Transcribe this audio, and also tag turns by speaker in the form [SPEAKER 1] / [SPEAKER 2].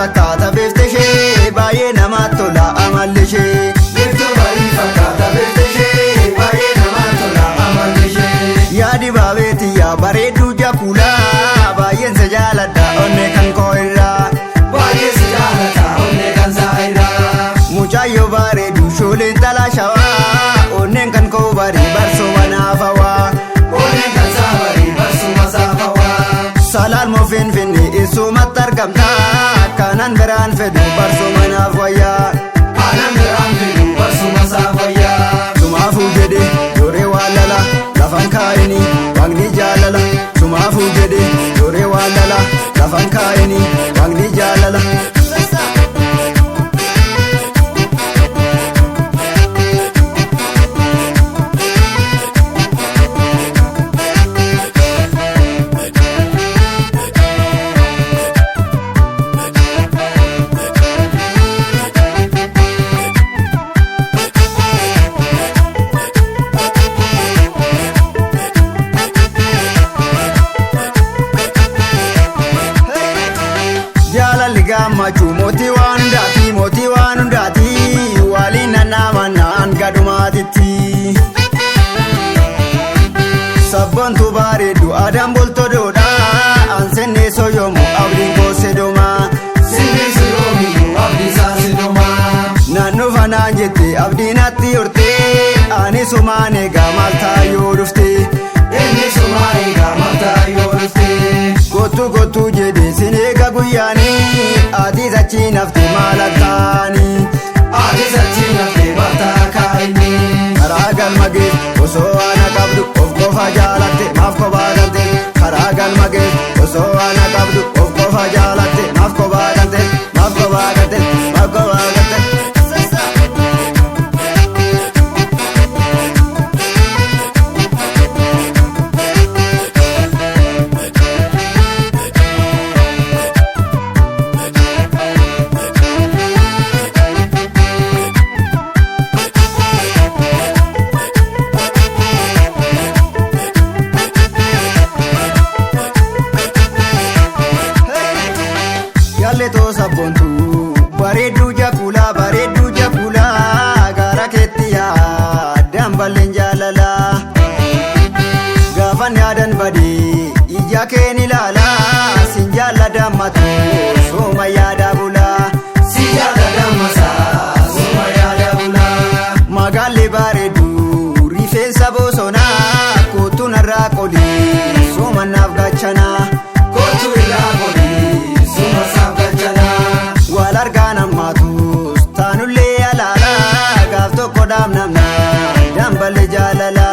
[SPEAKER 1] fakkaata beefte ishee baay'ee namatti tola amalli ishee. Biiftuu baay'ee fakkaata beefte ishee baay'ee namatti tola amalli ishee. Yaa dibaabee tiyyaa bareedduu jakuulaa baay'een si jaaladha onnee kan koo irraa. Baay'ee si jaaladha onnee kan saa irraa. Mucayyoo bareedduu shooleen talaa shawaa onneen kan koo barii barsooma naaf hawaa. Onneen kan saa barii barsooma saaf hawaa. Salaan moo Finfinnee eessumatti argamta kanan biraan fedhu barsooma naaf wayyaa. Kanan biraan fedhu barsooma saaf wayyaa. Sumaafuu jedhe yoree waan lala lafan kaa'ini waaqni jaalala. Sumaafuu jedhe yoree waan lala lafan kaa'ini waaqni jaalala. Gammachuu mootii waan hundaati mootii waan hundaati waliin nannaamanaan gadumaatitti. Sabboontuu bareeddu aadaan boltodoodha ansennee soyoomu abdiin koose doomaa. Simbii siroomiyyuu abdii isaa sidoomaa. Naannoo fanaan jette abdiin atti hortee ani sumaan eegaa maal taayoo dhufte. Inni sumaan eegaa maal taayoo dhufte. Kottu kottu jedhe sin eega guyyaanii ati sachi nafte maal akkaanii. Ati sachi nafte maal kaa'inni. Karaa galma gee osoo ana qabdu of qofa jaalatte maaf kophaa galte. Karaa galma gee osoo ana qabdu of qofa jaalatte maaf kophaa galte. Maaf kophaa galte maaf kophaa galte. Yaalletoo sabboontuu bareedduu jakuulaa gaara keetti yaadaan balleen jaalala. Gaafan yaadan badee ija keen ilaala sin jaalladha matuu sooma yaada bulaa. Si jaalladha masaa sooma yaada bulaa. Magaalli bareedduu rifeensa bosonaa kootu narraa qolii sooma naaf gachanaa. Kootu irraa qolii sooma saaf gachanaa. Wal argaan ammaatus taanullee alaala gaaf tokko dhaabnamna dambalee jaalala.